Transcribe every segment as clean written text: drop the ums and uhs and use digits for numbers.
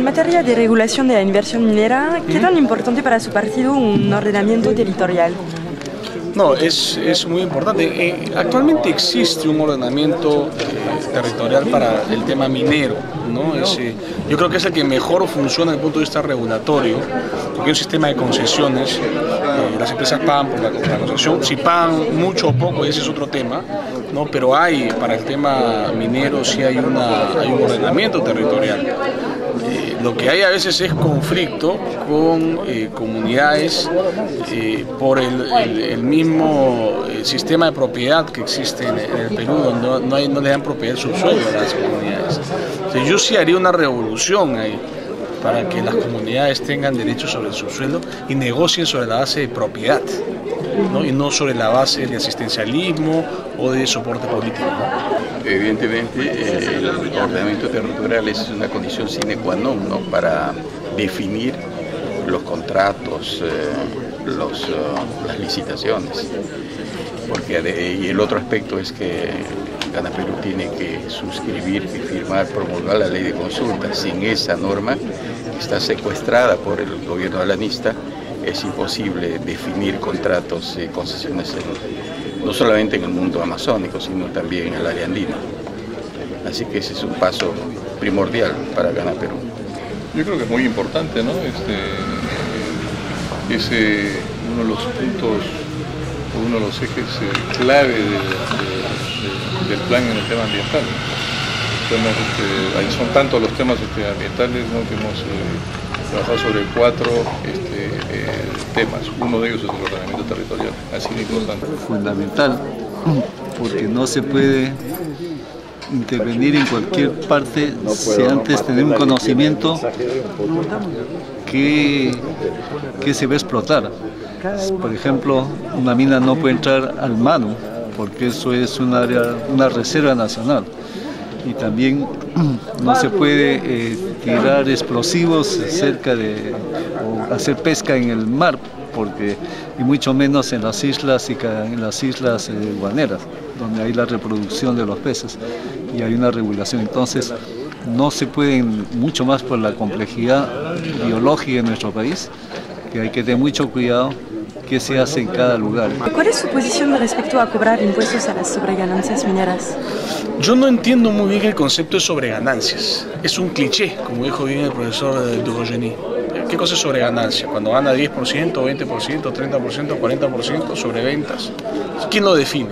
En materia de regulación de la inversión minera, ¿qué tan importante para su partido un ordenamiento territorial? No, es muy importante. Actualmente existe un ordenamiento territorial para el tema minero, ¿no? Yo creo que es el que mejor funciona desde el punto de vista regulatorio, porque hay un sistema de concesiones, las empresas pagan por la concesión, si pagan mucho o poco ese es otro tema, ¿no? Pero para el tema minero sí hay un ordenamiento territorial. Lo que hay a veces es conflicto con comunidades por el mismo sistema de propiedad que existe en el Perú, donde no le dan propiedad del subsuelo a las comunidades. Entonces, yo sí haría una revolución ahí para que las comunidades tengan derecho sobre el subsuelo y negocien sobre la base de propiedad, ¿no? Y no sobre la base de asistencialismo o de soporte político, ¿no? Evidentemente, el ordenamiento territorial es una condición sine qua non, ¿no? Para definir los contratos, las licitaciones. Y el otro aspecto es que Gana Perú tiene que suscribir y firmar, promulgar la ley de consulta. Sin esa norma, que está secuestrada por el gobierno alanista, es imposible definir contratos y concesiones no solamente en el mundo amazónico, sino también en el área andina. Así que ese es un paso primordial para Gana Perú. Yo creo que es muy importante, ¿no? Uno de los puntos, uno de los ejes clave del plan en el tema ambiental. Ahí son tantos los temas ambientales, ¿no? Que hemos trabajado sobre 4 temas. Uno de ellos es el ordenamiento territorial, así de importante. Fundamental, porque no se puede intervenir en cualquier parte si antes tener un conocimiento que se va a explotar. Por ejemplo, una mina no puede entrar al Manu, porque eso es una reserva nacional. Y también no se puede tirar explosivos cerca o hacer pesca en el mar, y mucho menos en las islas guaneras, donde hay la reproducción de los peces y hay una regulación. Entonces no se pueden, mucho más por la complejidad biológica de nuestro país, que hay que tener mucho cuidado qué se hace en cada lugar. ¿Cuál es su posición respecto a cobrar impuestos a las sobreganancias mineras? Yo no entiendo muy bien el concepto de sobreganancias. Es un cliché, como dijo bien el profesor Dugogeni. ¿Qué cosa es sobreganancia? Cuando gana 10%, 20%, 30%, 40% sobre ventas. ¿Quién lo define?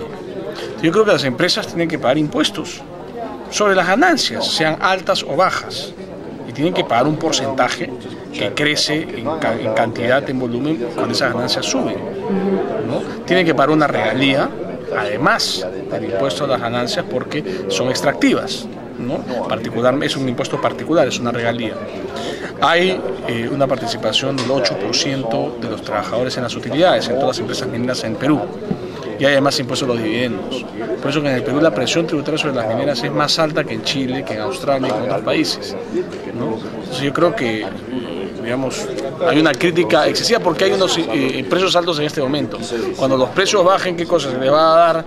Yo creo que las empresas tienen que pagar impuestos sobre las ganancias, sean altas o bajas. Y tienen que pagar un porcentaje que crece en cantidad, en volumen, cuando esas ganancias suben, ¿no? Tienen que pagar una regalía, además del impuesto a las ganancias, porque son extractivas, ¿no? Es un impuesto particular, es una regalía. Hay una participación del 8% de los trabajadores en las utilidades, en todas las empresas mineras en Perú. Y hay además impuestos a los dividendos. Por eso que en el Perú la presión tributaria sobre las mineras es más alta que en Chile, que en Australia y que en otros países, ¿no? Entonces yo creo que, digamos, hay una crítica excesiva porque hay unos precios altos en este momento. Cuando los precios bajen, ¿qué cosa? ¿Se le va a dar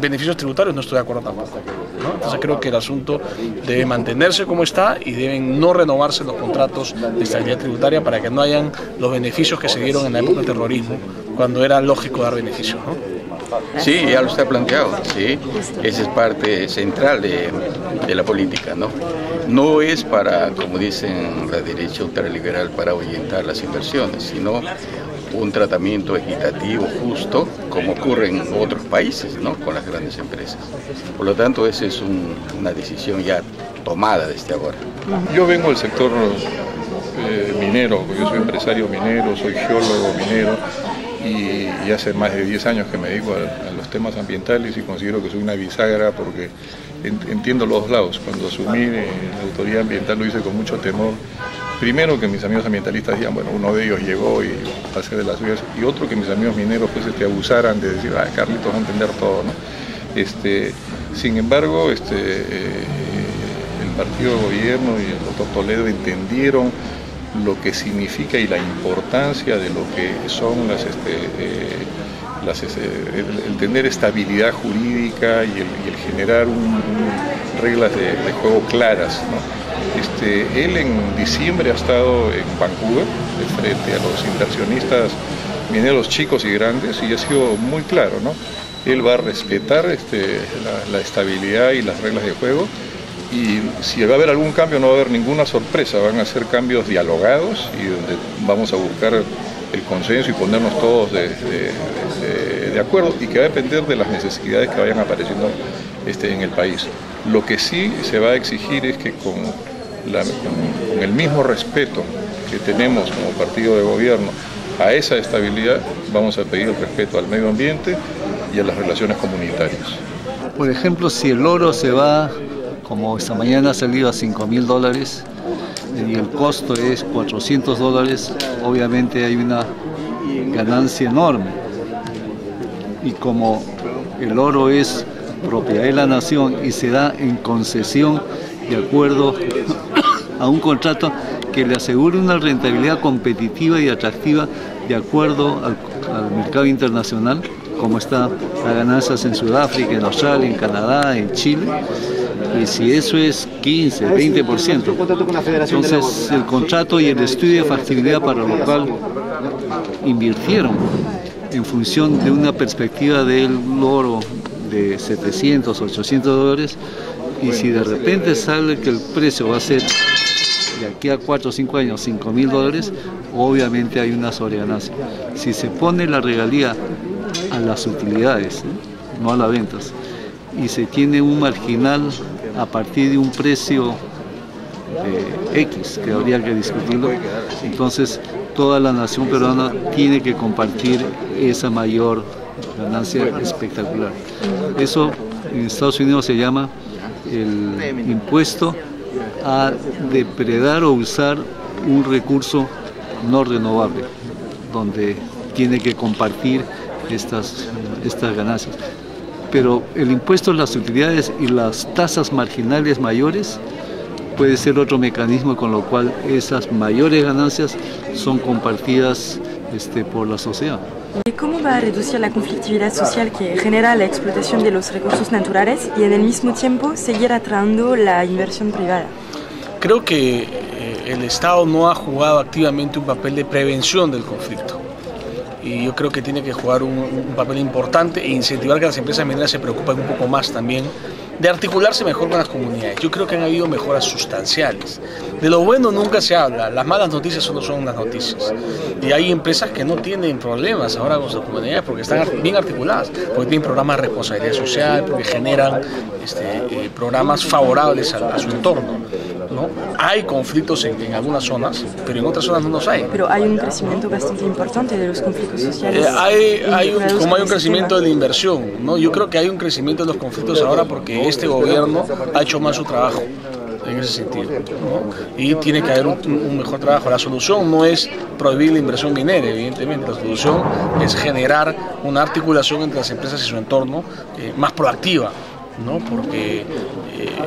beneficios tributarios? No estoy de acuerdo tampoco, ¿no? Entonces creo que el asunto debe mantenerse como está y deben no renovarse los contratos de estabilidad tributaria para que no hayan los beneficios que se dieron en la época del terrorismo, cuando era lógico dar beneficios, ¿no? Sí, ya lo está planteado, sí. Esa es parte central de la política, ¿no? No es para, como dicen la derecha ultraliberal, para ahuyentar las inversiones, sino un tratamiento equitativo, justo, como ocurre en otros países, ¿no? Con las grandes empresas. Por lo tanto, esa es una decisión ya tomada desde ahora. Yo vengo del sector minero, porque yo soy empresario minero, soy geólogo minero, y hace más de 10 años que me dedico a los temas ambientales y considero que soy una bisagra porque entiendo los dos lados. Cuando asumí la autoridad ambiental lo hice con mucho temor. Primero que mis amigos ambientalistas decían, bueno, uno de ellos llegó y va a hacer de las suyas, y otro que mis amigos mineros pues abusaran de decir, Carlitos va a entender todo, ¿no? Sin embargo, el partido de gobierno y el doctor Toledo entendieron lo que significa y la importancia de lo que son el tener estabilidad jurídica y el generar reglas de juego claras, ¿no? Él en diciembre ha estado en Vancouver, de frente a los inversionistas mineros chicos y grandes, y ha sido muy claro, ¿no? Él va a respetar la estabilidad y las reglas de juego, y si va a haber algún cambio no va a haber ninguna sorpresa, van a ser cambios dialogados y donde vamos a buscar el consenso y ponernos todos de acuerdo, y que va a depender de las necesidades que vayan apareciendo en el país. Lo que sí se va a exigir es que con el mismo respeto que tenemos como partido de gobierno a esa estabilidad, vamos a pedir el respeto al medio ambiente y a las relaciones comunitarias. Por ejemplo, si el oro se va, como esta mañana ha salido a $5.000 y el costo es $400, obviamente hay una ganancia enorme. Y como el oro es propiedad de la nación y se da en concesión de acuerdo a un contrato que le asegure una rentabilidad competitiva y atractiva de acuerdo al mercado internacional, como están las ganancias en Sudáfrica, en Australia, en Canadá, en Chile, y si eso es 15, 20%, entonces el contrato y el estudio de factibilidad para lo cual invirtieron en función de una perspectiva del oro de $700, $800, y si de repente sale que el precio va a ser de aquí a 4 o 5 años $5.000, obviamente hay una sobreganancia. Si se pone la regalía a las utilidades, no a las ventas, y se tiene un marginal a partir de un precio X, que habría que discutirlo, entonces toda la nación peruana tiene que compartir esa mayor ganancia espectacular. Eso en Estados Unidos se llama el impuesto a depredar o usar un recurso no renovable, donde tiene que compartir estas ganancias. Pero el impuesto a las utilidades y las tasas marginales mayores puede ser otro mecanismo con lo cual esas mayores ganancias son compartidas por la sociedad. ¿Y cómo va a reducir la conflictividad social que genera la explotación de los recursos naturales y en el mismo tiempo seguir atrayendo la inversión privada? Creo que el Estado no ha jugado activamente un papel de prevención del conflicto. Y yo creo que tiene que jugar un papel importante e incentivar que las empresas mineras se preocupen un poco más también de articularse mejor con las comunidades. Yo creo que han habido mejoras sustanciales. De lo bueno nunca se habla, las malas noticias solo son las noticias. Y hay empresas que no tienen problemas ahora con sus comunidades porque están bien articuladas, porque tienen programas de responsabilidad social, porque generan programas favorables a su entorno, ¿no? Hay conflictos en algunas zonas, pero en otras zonas no los hay. Pero hay un crecimiento bastante importante de los conflictos sociales. Hay un crecimiento de la inversión, ¿no? Yo creo que hay un crecimiento de los conflictos ahora porque este gobierno ha hecho más su trabajo en ese sentido, ¿no? Y tiene que haber un mejor trabajo. La solución no es prohibir la inversión minera, evidentemente. La solución es generar una articulación entre las empresas y su entorno más proactiva, ¿no? Porque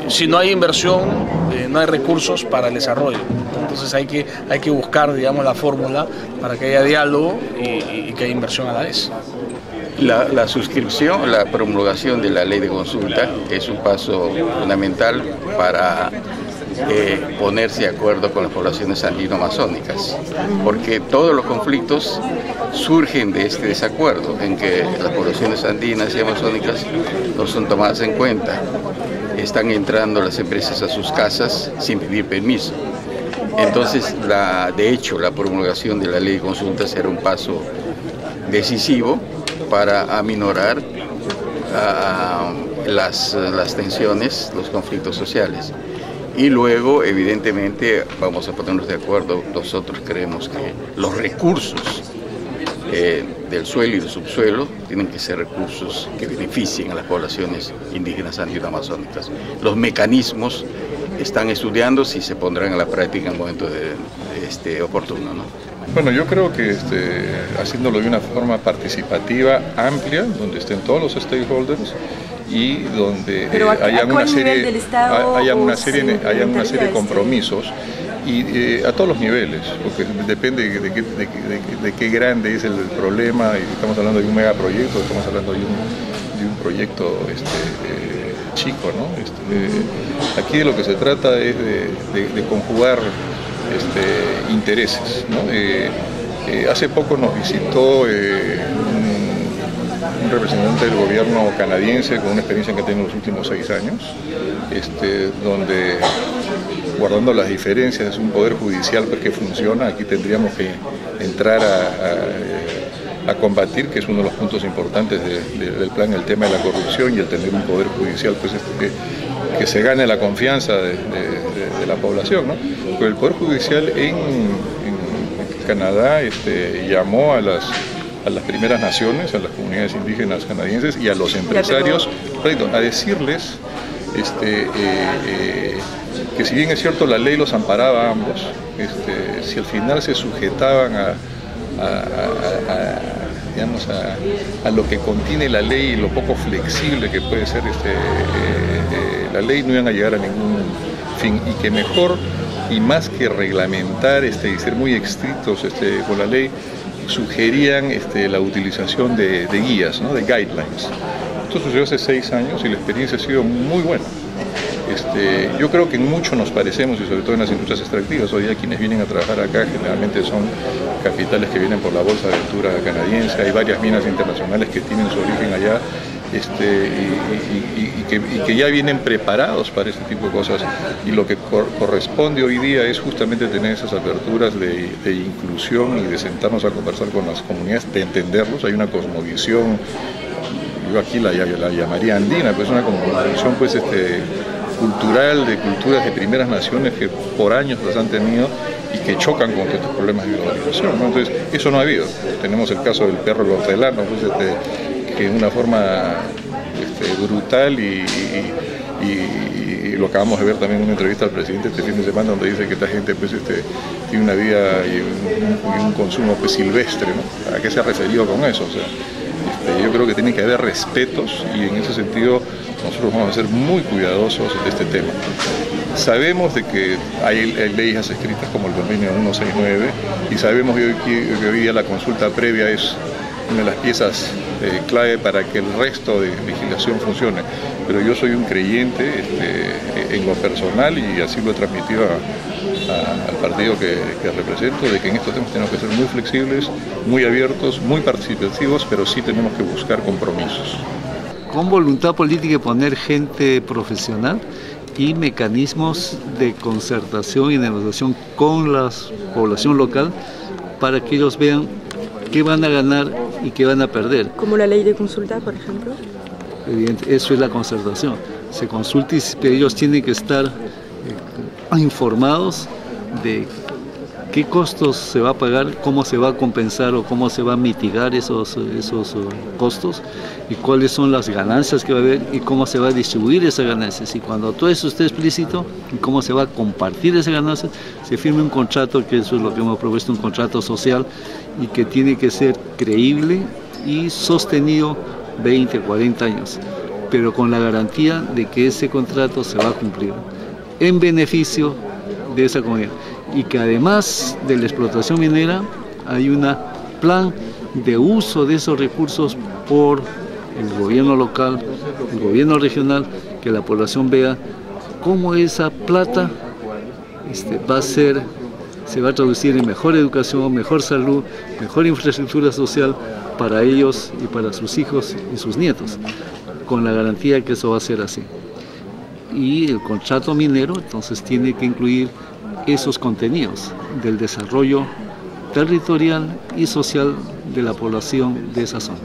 si no hay inversión, no hay recursos para el desarrollo. Entonces hay que buscar, digamos, la fórmula para que haya diálogo y que haya inversión a la vez. La suscripción, la promulgación de la ley de consulta es un paso fundamental para ponerse de acuerdo con las poblaciones andino-amazónicas, porque todos los conflictos surgen de este desacuerdo en que las poblaciones andinas y amazónicas no son tomadas en cuenta. Están entrando las empresas a sus casas sin pedir permiso. Entonces, de hecho, la promulgación de la ley de consulta será un paso decisivo para aminorar las tensiones, los conflictos sociales. Y luego, evidentemente, vamos a ponernos de acuerdo. Nosotros creemos que los recursos del suelo y del subsuelo tienen que ser recursos que beneficien a las poblaciones indígenas andino-amazónicas. Los mecanismos están estudiando si se pondrán a la práctica en el momento oportuno, ¿no? Bueno, yo creo que haciéndolo de una forma participativa, amplia, donde estén todos los stakeholders y donde haya una serie de compromisos y a todos los niveles, porque depende de qué grande es el problema, y estamos hablando de un megaproyecto, estamos hablando de un proyecto chico, ¿no? Aquí de lo que se trata es de conjugar intereses, ¿no? Hace poco nos visitó un representante del gobierno canadiense con una experiencia que ha tenido en los últimos 6 años, donde, guardando las diferencias, es un poder judicial que funciona. Aquí tendríamos que entrar a combatir, que es uno de los puntos importantes del plan, el tema de la corrupción y el tener un poder judicial pues, que se gane la confianza de la población, ¿no? Pero el poder judicial en Canadá llamó a las primeras naciones, a las comunidades indígenas canadienses y a los empresarios a decirles que si bien es cierto la ley los amparaba a ambos, si al final se sujetaban a lo que contiene la ley y lo poco flexible que puede ser la ley, no iban a llegar a ningún fin, y que mejor y más que reglamentar y ser muy estrictos con la ley, sugerían la utilización de guías, ¿no? De guidelines. Esto sucedió hace 6 años y la experiencia ha sido muy buena. Yo creo que en mucho nos parecemos, y sobre todo en las industrias extractivas. Hoy día quienes vienen a trabajar acá generalmente son capitales que vienen por la Bolsa de Aventura canadiense. Hay varias minas internacionales que tienen su origen allá y que ya vienen preparados para este tipo de cosas. Y lo que corresponde hoy día es justamente tener esas aperturas de inclusión y de sentarnos a conversar con las comunidades, de entenderlos. Hay una cosmovisión, yo aquí la llamaría andina, pues una cosmovisión pues cultural, de culturas de primeras naciones que por años las han tenido y que chocan con estos problemas de globalización, ¿no? Entonces, eso no ha habido. Tenemos el caso del perro hortelano, pues, que de una forma brutal y lo acabamos de ver también en una entrevista al presidente este fin de semana, donde dice que esta gente pues, tiene una vida y un consumo pues, silvestre, ¿no? ¿A qué se ha referido con eso? O sea, yo creo que tiene que haber respetos y en ese sentido nosotros vamos a ser muy cuidadosos de este tema. Sabemos de que hay leyes escritas como el convenio 169 y sabemos que hoy día la consulta previa es una de las piezas clave para que el resto de legislación funcione. Pero yo soy un creyente en lo personal y así lo he transmitido al partido que represento, de que en estos temas tenemos que ser muy flexibles, muy abiertos, muy participativos, pero sí tenemos que buscar compromisos. Con voluntad política y poner gente profesional y mecanismos de concertación y negociación con la población local para que ellos vean qué van a ganar y qué van a perder. Como la ley de consulta, por ejemplo. Evidente, eso es la concertación. Se consulta y ellos tienen que estar informados de qué costos se va a pagar, cómo se va a compensar o cómo se va a mitigar esos costos y cuáles son las ganancias que va a haber y cómo se va a distribuir esas ganancias. Y cuando todo eso esté explícito y cómo se va a compartir esas ganancias, se firme un contrato, que eso es lo que hemos propuesto, un contrato social y que tiene que ser creíble y sostenido 20, 40 años, pero con la garantía de que ese contrato se va a cumplir en beneficio de esa comunidad. Y que además de la explotación minera hay un plan de uso de esos recursos por el gobierno local, el gobierno regional, que la población vea cómo esa plata se va a traducir en mejor educación, mejor salud, mejor infraestructura social para ellos y para sus hijos y sus nietos, con la garantía que eso va a ser así. Y el contrato minero entonces tiene que incluir esos contenidos del desarrollo territorial y social de la población de esa zona.